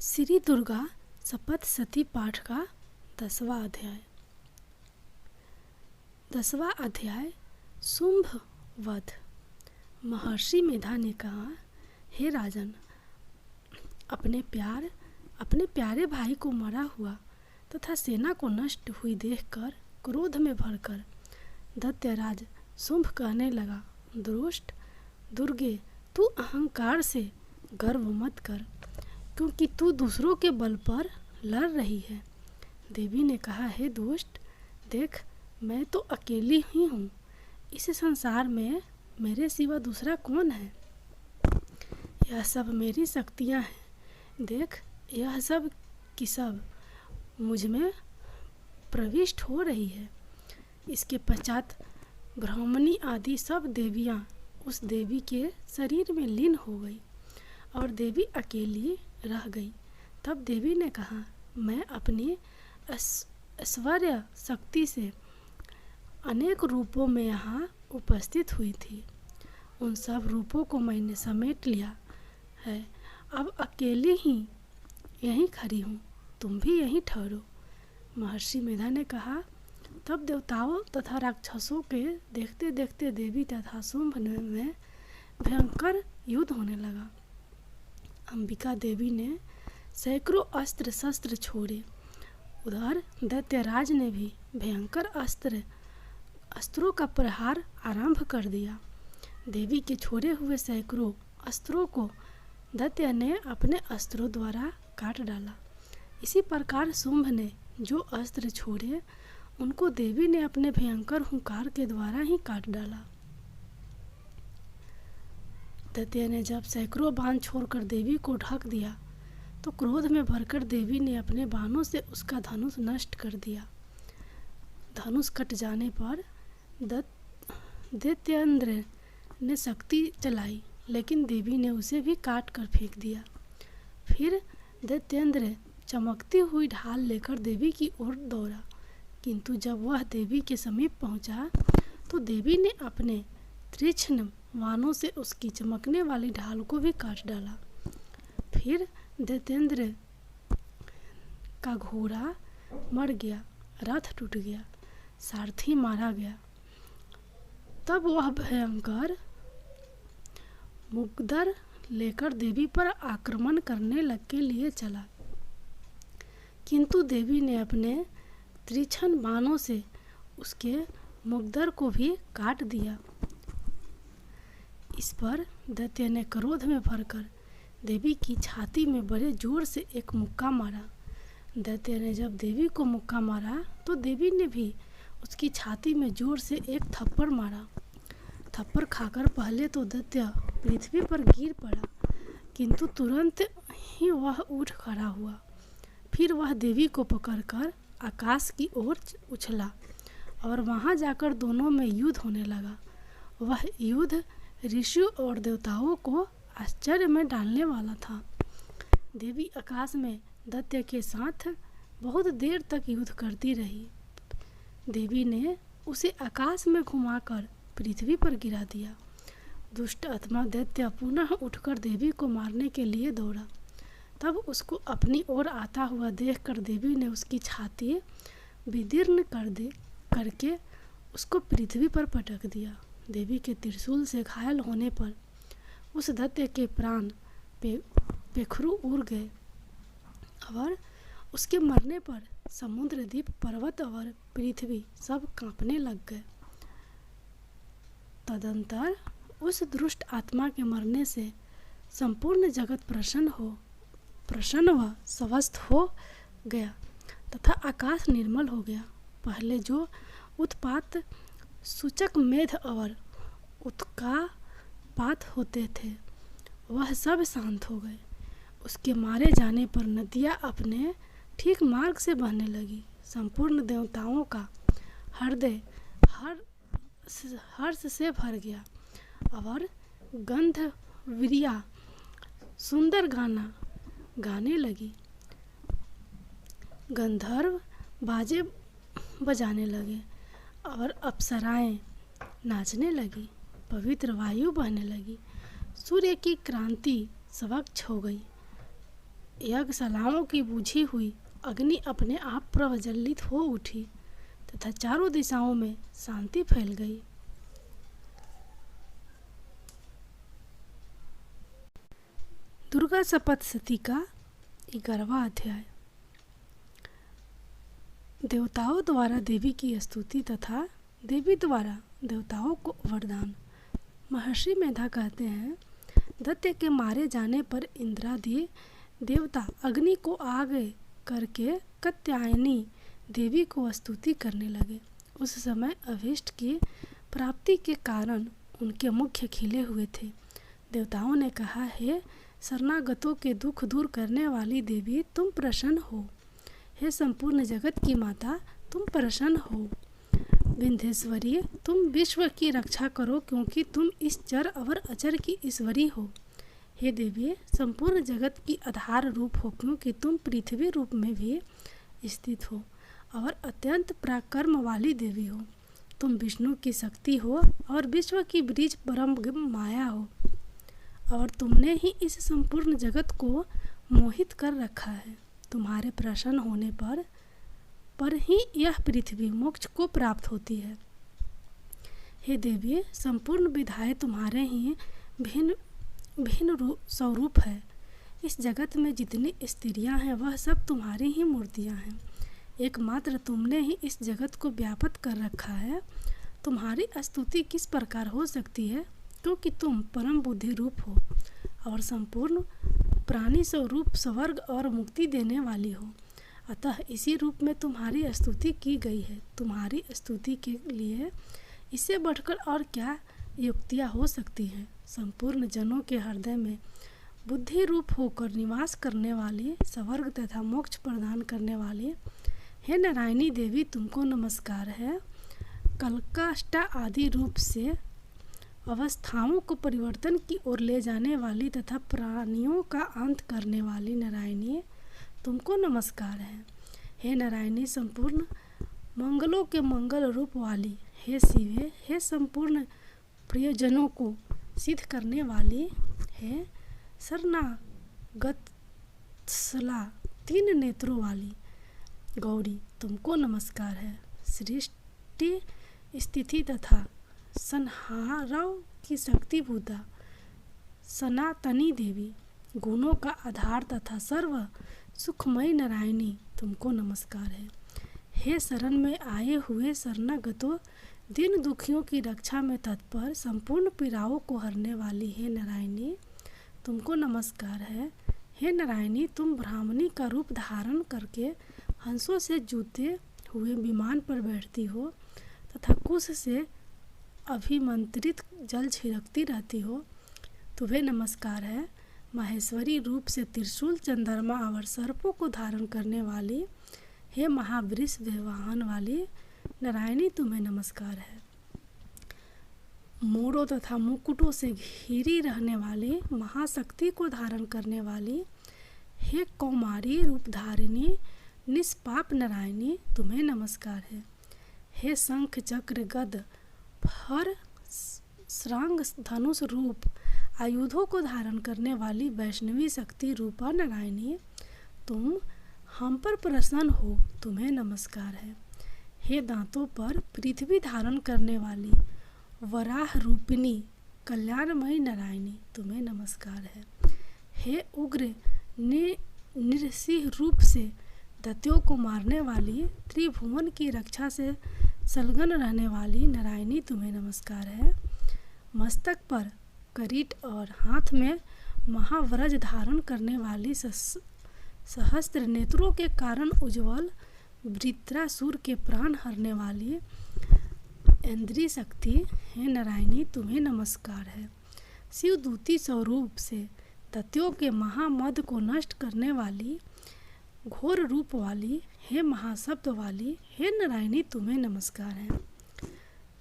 श्री दुर्गा शपथ सती पाठ का 10वां अध्याय शुंभ वध। महर्षि मेधा ने कहा, हे राजन, अपने प्यारे भाई को मरा हुआ तथा सेना को नष्ट हुई देखकर क्रोध में भरकर दैत्यराज शुंभ कहने लगा, दुष्ट दुर्गे, तू अहंकार से गर्व मत कर, क्योंकि तू दूसरों के बल पर लड़ रही है। देवी ने कहा, हे दुष्ट, देख, मैं तो अकेली ही हूँ। इस संसार में मेरे सिवा दूसरा कौन है? यह सब मेरी शक्तियाँ हैं। देख, यह सब की सब मुझ में प्रविष्ट हो रही है। इसके पश्चात ब्राह्मणी आदि सब देवियाँ उस देवी के शरीर में लीन हो गई और देवी अकेली रह गई। तब देवी ने कहा, मैं अपनी ऐश्वर्य शक्ति से अनेक रूपों में यहाँ उपस्थित हुई थी। उन सब रूपों को मैंने समेट लिया है। अब अकेली ही यहीं खड़ी हूँ, तुम भी यहीं ठहरो। महर्षि मेधा ने कहा। तब देवताओं तथा राक्षसों के देखते देखते देवी तथा शुंभ में भयंकर युद्ध होने लगा। अंबिका देवी ने सैकड़ों अस्त्र शस्त्र छोड़े। उधर दैत्यराज ने भी भयंकर अस्त्रों का प्रहार आरंभ कर दिया। देवी के छोड़े हुए सैकड़ों अस्त्रों को दैत्य ने अपने अस्त्रों द्वारा काट डाला। इसी प्रकार शुंभ ने जो अस्त्र छोड़े उनको देवी ने अपने भयंकर हुंकार के द्वारा ही काट डाला। दैत्य ने जब सैकड़ों बाण छोड़कर देवी को ढक दिया तो क्रोध में भरकर देवी ने अपने बाणों से उसका धनुष नष्ट कर दिया। धनुष कट जाने पर दैत्येंद्र ने शक्ति चलाई, लेकिन देवी ने उसे भी काट कर फेंक दिया। फिर दैत्येंद्र चमकती हुई ढाल लेकर देवी की ओर दौड़ा, किंतु जब वह देवी के समीप पहुंचा तो देवी ने अपने तीक्ष्ण बाणों से उसकी चमकने वाली ढाल को भी काट डाला। फिर दैत्येंद्र का घोड़ा मर गया, रथ टूट गया, सारथी मारा गया। तब वह भयंकर मुग्दर लेकर देवी पर आक्रमण करने के लिए चला, किंतु देवी ने अपने तीक्ष्ण बाणों से उसके मुग्दर को भी काट दिया। इस पर दैत्य ने क्रोध में भरकर देवी की छाती में बड़े जोर से एक मुक्का मारा। दैत्य ने जब देवी को मुक्का मारा तो देवी ने भी उसकी छाती में जोर से एक थप्पड़ मारा। थप्पड़ खाकर पहले तो दैत्य पृथ्वी पर गिर पड़ा, किंतु तुरंत ही वह उठ खड़ा हुआ। फिर वह देवी को पकड़कर आकाश की ओर उछला और वहां जाकर दोनों में युद्ध होने लगा। वह युद्ध ऋषियों और देवताओं को आश्चर्य में डालने वाला था। देवी आकाश में दैत्य के साथ बहुत देर तक युद्ध करती रही। देवी ने उसे आकाश में घुमाकर पृथ्वी पर गिरा दिया। दुष्ट आत्मा दैत्य पुनः उठकर देवी को मारने के लिए दौड़ा। तब उसको अपनी ओर आता हुआ देखकर देवी ने उसकी छाती विदीर्ण करके उसको पृथ्वी पर पटक दिया। देवी के त्रिशूल से घायल होने पर उस दैत्य के प्राण पेखरू उड़ गए और उसके मरने पर समुद्र, द्वीप, पर्वत और पृथ्वी सब कांपने लग गए। तदंतर उस दुष्ट आत्मा के मरने से संपूर्ण जगत प्रसन्न व स्वस्थ हो गया तथा आकाश निर्मल हो गया। पहले जो उत्पात सूचक मेघ और उत्कापात होते थे वह सब शांत हो गए। उसके मारे जाने पर नदियाँ अपने ठीक मार्ग से बहने लगी। संपूर्ण देवताओं का हृदय हर्ष से भर गया और गंधर्वियाँ सुंदर गाना गाने लगी। गंधर्व बाजे बजाने लगे और अप्सराएं नाचने लगी। पवित्र वायु बहने लगी। सूर्य की क्रांति स्वच्छ हो गई। यज्ञशालाओं की बुझी हुई अग्नि अपने आप प्रज्वलित हो उठी तथा चारों दिशाओं में शांति फैल गई। दुर्गा सप्तशती का 11वां अध्याय। देवताओं द्वारा देवी की स्तुति तथा देवी द्वारा देवताओं को वरदान। महर्षि मेधा कहते हैं, दैत्य के मारे जाने पर इंद्रादि देवता अग्नि को आगे करके कात्यायनी देवी को स्तुति करने लगे। उस समय अभीष्ट की प्राप्ति के कारण उनके मुख खिले हुए थे। देवताओं ने कहा, हे शरणागतों के दुख दूर करने वाली देवी, तुम प्रसन्न हो। हे संपूर्ण जगत की माता, तुम प्रसन्न हो। विंध्येश्वरी, तुम विश्व की रक्षा करो, क्योंकि तुम इस चर और अचर की ईश्वरी हो। हे देवी, संपूर्ण जगत की आधार रूप हो, क्योंकि तुम पृथ्वी रूप में भी स्थित हो और अत्यंत पराक्रम वाली देवी हो। तुम विष्णु की शक्ति हो और विश्व की बीज परम माया हो, और तुमने ही इस संपूर्ण जगत को मोहित कर रखा है। तुम्हारे प्रसन्न होने पर ही यह पृथ्वी मोक्ष को प्राप्त होती है। हे देवी, संपूर्ण विधाएं तुम्हारे ही भिन्न स्वरूप है। इस जगत में जितनी स्त्रियां हैं वह सब तुम्हारी ही मूर्तियां हैं। एकमात्र तुमने ही इस जगत को व्याप्त कर रखा है। तुम्हारी स्तुति किस प्रकार हो सकती है, क्योंकि तुम परम बुद्धि रूप हो और संपूर्ण प्राणी स्वरूप स्वर्ग और मुक्ति देने वाली हो। अतः इसी रूप में तुम्हारी स्तुति की गई है। तुम्हारी स्तुति के लिए इससे बढ़कर और क्या युक्तियाँ हो सकती हैं। संपूर्ण जनों के हृदय में बुद्धि रूप होकर निवास करने वाली, स्वर्ग तथा मोक्ष प्रदान करने वाली, हे नारायणी देवी, तुमको नमस्कार है। कलकाष्टा आदि रूप से अवस्थाओं को परिवर्तन की ओर ले जाने वाली तथा प्राणियों का अंत करने वाली नारायणी, तुमको नमस्कार है। हे नारायणी, संपूर्ण मंगलों के मंगल रूप वाली, हे शिवे, हे संपूर्ण प्रियजनों को सिद्ध करने वाली, हे शरणागतसला 3 नेत्रों वाली गौरी, तुमको नमस्कार है। सृष्टि स्थिति तथा संहारों की शक्तिभूता सनातनी देवी, गुणों का आधार तथा सर्व सुखमयी नारायणी, तुमको नमस्कार है। हे शरण में आए हुए शरणागतों, दीन दुखियों की रक्षा में तत्पर, संपूर्ण पीड़ाओं को हरने वाली हे नारायणी, तुमको नमस्कार है। हे नारायणी, तुम ब्राह्मणी का रूप धारण करके हंसों से जूते हुए विमान पर बैठती हो तथा कुश से अभिमंत्रित जल छिड़कती रहती हो, तुम्हें नमस्कार है। महेश्वरी रूप से त्रिशूल, चंद्रमा और सर्पों को धारण करने वाली, हे महावृष वाहन वाली नारायणी, तुम्हें नमस्कार है। मोरों तथा मुकुटों से घिरी रहने वाली, महाशक्ति को धारण करने वाली, हे कौमारी रूपधारिणी निष्पाप नारायणी, तुम्हें नमस्कार है। हे शंख चक्र गद फर श्रांग धनुष रूप आयुधों को धारण करने वाली वैष्णवी शक्ति रूपा नारायणी, तुम हम पर प्रसन्न हो, तुम्हें नमस्कार है। हे दांतों पर पृथ्वी धारण करने वाली वराह रूपिणी कल्याणमयी नारायणी, तुम्हें नमस्कार है। हे उग्र नृसिंह रूप से दैत्यों को मारने वाली, त्रिभुवन की रक्षा से संलग्न रहने वाली नारायणी, तुम्हें नमस्कार है। मस्तक पर किरीट और हाथ में महावज्र धारण करने वाली, सहस्त्र नेत्रों के कारण उज्ज्वल वृत्रासुर के प्राण हरने वाली इंद्रिय शक्ति, हे नारायणी, तुम्हें नमस्कार है। शिवदूती स्वरूप से दैत्यों के महामद को नष्ट करने वाली, घोर रूप वाली, हे महाशब्द वाली, हे नारायणी, तुम्हें नमस्कार है।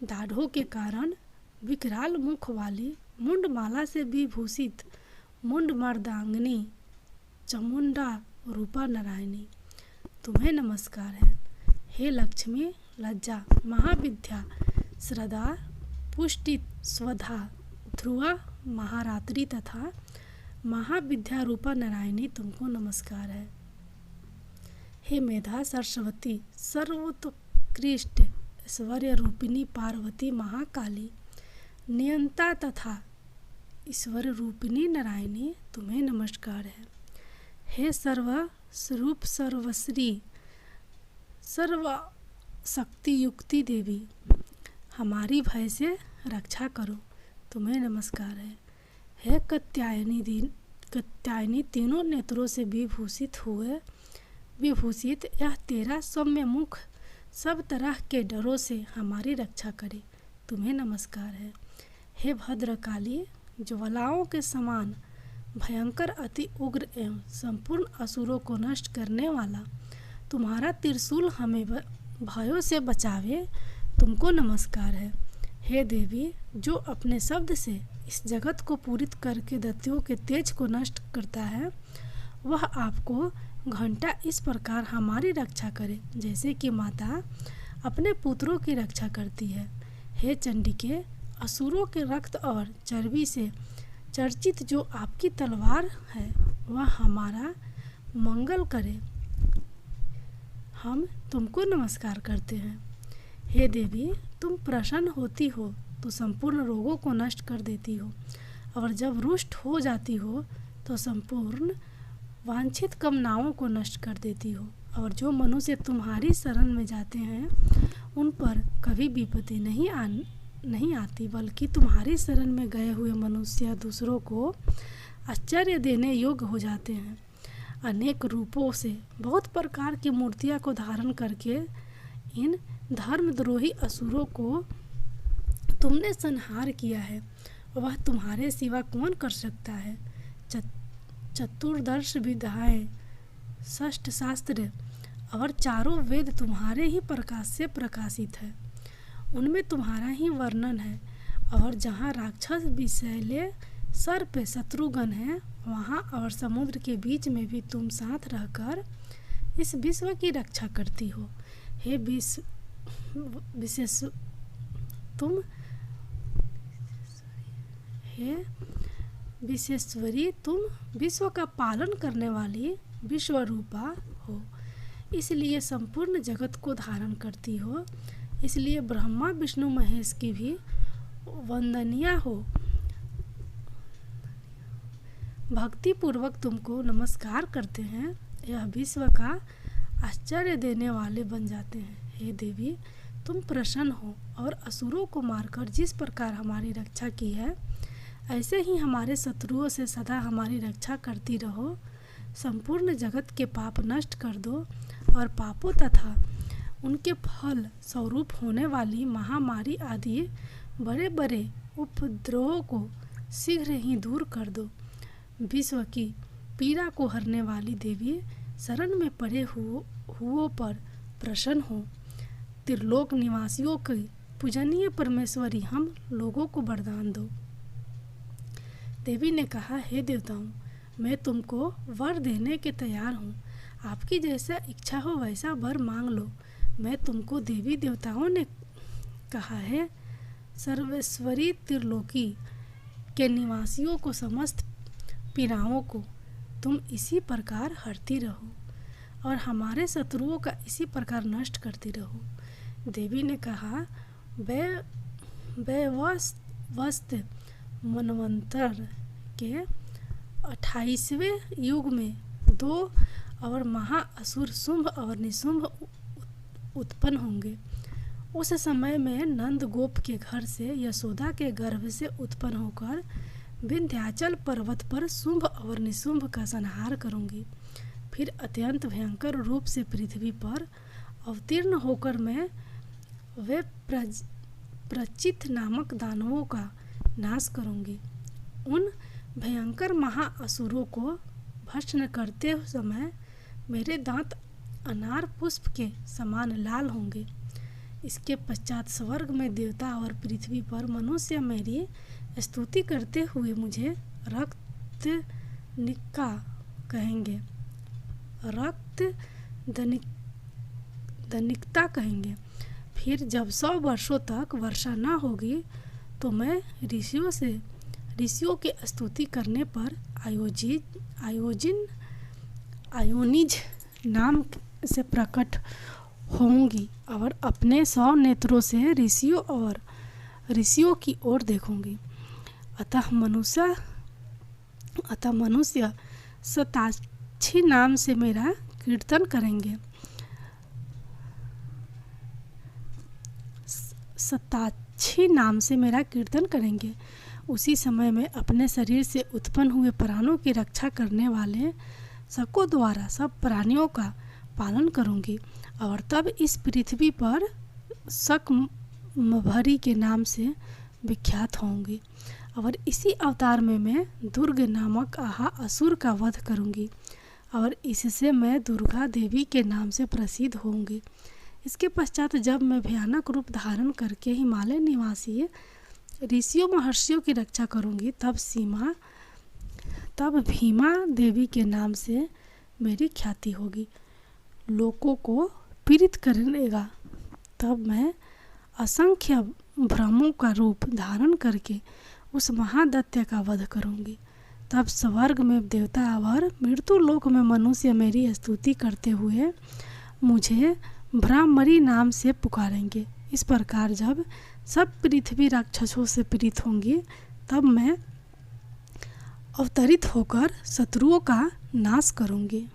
दाढ़ों के कारण विकराल मुख वाली, मुंडमाला से विभूषित मुंड मर्दांगिनी चामुंडा रूपा नारायणी, तुम्हें नमस्कार है। हे लक्ष्मी, लज्जा, महाविद्या, श्रद्धा, पुष्टि, स्वधा, ध्रुवा, महारात्रि तथा महाविद्या रूपा नारायणी तुमको नमस्कार है। हे मेधा सरस्वती, सर्वोत्कृष्ट ऐश्वर्य रूपिणी पार्वती महाकाली, नियंता तथा ईश्वर रूपिणी नारायणी तुम्हें नमस्कार है। हे सर्व स्वरूप सर्वश्री सर्व शक्ति युक्ति देवी, हमारी भय से रक्षा करो, तुम्हें नमस्कार है। हे कात्यायनी तीनों नेत्रों से विभूषित यह तेरा सौम्य मुख सब तरह के डरों से हमारी रक्षा करे, तुम्हें नमस्कार है। हे भद्रकाली, ज्वालाओं के समान भयंकर अति उग्र एवं संपूर्ण असुरों को नष्ट करने वाला तुम्हारा त्रिशूल हमें भयों से बचावे, तुमको नमस्कार है। हे देवी, जो अपने शब्द से इस जगत को पूरित करके दैत्यों के तेज को नष्ट करता है, वह आपको घंटा इस प्रकार हमारी रक्षा करे जैसे कि माता अपने पुत्रों की रक्षा करती है। हे चंडिके, असुरों के रक्त और चर्बी से चर्चित जो आपकी तलवार है वह हमारा मंगल करे, हम तुमको नमस्कार करते हैं। हे देवी, तुम प्रसन्न होती हो तो संपूर्ण रोगों को नष्ट कर देती हो, और जब रुष्ट हो जाती हो तो संपूर्ण वांछित कामनाओं को नष्ट कर देती हो, और जो मनुष्य तुम्हारी शरण में जाते हैं उन पर कभी विपत्ति नहीं आती, बल्कि तुम्हारी शरण में गए हुए मनुष्य दूसरों को आश्चर्य देने योग्य हो जाते हैं। अनेक रूपों से बहुत प्रकार की मूर्तियां को धारण करके इन धर्मद्रोही असुरों को तुमने संहार किया है, वह तुम्हारे सिवा कौन कर सकता है। चतुर्दश विद्याएं, षष्ठ शास्त्र और चारों वेद तुम्हारे ही प्रकाश से प्रकाशित है, उनमें तुम्हारा ही वर्णन है। और जहाँ राक्षस विषैले सर्प शत्रुगण है, वहाँ और समुद्र के बीच में भी तुम साथ रहकर इस विश्व की रक्षा करती हो। हे विश्वेश्वरी, तुम विश्व का पालन करने वाली विश्वरूपा हो, इसलिए संपूर्ण जगत को धारण करती हो, इसलिए ब्रह्मा विष्णु महेश की भी वंदनीय हो। भक्ति पूर्वक तुमको नमस्कार करते हैं, यह विश्व का आश्चर्य देने वाले बन जाते हैं। हे देवी, तुम प्रसन्न हो और असुरों को मारकर जिस प्रकार हमारी रक्षा की है, ऐसे ही हमारे शत्रुओं से सदा हमारी रक्षा करती रहो। संपूर्ण जगत के पाप नष्ट कर दो और पापों तथा उनके फल स्वरूप होने वाली महामारी आदि बड़े बड़े उपद्रवों को शीघ्र ही दूर कर दो। विश्व की पीड़ा को हरने वाली देवी, शरण में पड़े हुओं पर प्रसन्न हो। त्रिलोक निवासियों की पूजनीय परमेश्वरी, हम लोगों को वरदान दो। देवी ने कहा, हे देवताओं, मैं तुमको वर देने के तैयार हूँ, आपकी जैसा इच्छा हो वैसा वर मांग लो। मैं तुमको देवी देवताओं ने कहा है, सर्वेश्वरी त्रिलोकी के निवासियों को समस्त पीड़ाओं को तुम इसी प्रकार हरती रहो और हमारे शत्रुओं का इसी प्रकार नष्ट करती रहो। देवी ने कहा, वस्त मनवंतर के 28वें युग में 2 और महाअसुर शुंभ और निशुंभ उत्पन्न होंगे। उस समय में नंद गोप के घर से यशोदा के गर्भ से उत्पन्न होकर विंध्याचल पर्वत पर शुंभ और निशुंभ का संहार करूंगी। फिर अत्यंत भयंकर रूप से पृथ्वी पर अवतीर्ण होकर मैं वे प्रचित नामक दानवों का नाश करूंगी। उन भयंकर महाअसुरों को भस्म करते समय मेरे दांत अनार पुष्प के समान लाल होंगे। इसके पश्चात स्वर्ग में देवता और पृथ्वी पर मनुष्य मेरी स्तुति करते हुए मुझे रक्तनिका कहेंगे, दनिकता कहेंगे। फिर जब 100 वर्षों तक वर्षा न होगी तो मैं ऋषियों के स्तुति करने पर आयोनिज नाम से प्रकट होंगी और अपने 100 नेत्रों से ऋषियों की ओर देखूंगी। अतः मनुष्य शताक्षी नाम से मेरा कीर्तन करेंगे। उसी समय में अपने शरीर से उत्पन्न हुए प्राणों की रक्षा करने वाले शकों द्वारा सब प्राणियों का पालन करूंगी और तब इस पृथ्वी पर शकम्भरी के नाम से विख्यात होंगी। और इसी अवतार में मैं दुर्ग नामक असुर का वध करूंगी और इससे मैं दुर्गा देवी के नाम से प्रसिद्ध होंगी। इसके पश्चात जब मैं भयानक रूप धारण करके हिमालय निवासी ऋषियों महर्षियों की रक्षा करूंगी, तब भीमा देवी के नाम से मेरी ख्याति होगी। लोगों को पीड़ित करेगा। तब मैं असंख्य भ्रमों का रूप धारण करके उस महादैत्य का वध करूंगी। तब स्वर्ग में देवता और मृत्यु लोक में मनुष्य मेरी स्तुति करते हुए मुझे भ्रामरी नाम से पुकारेंगे। इस प्रकार जब सब पृथ्वी राक्षसों से पीड़ित होंगी, तब मैं अवतरित होकर शत्रुओं का नाश करूंगी।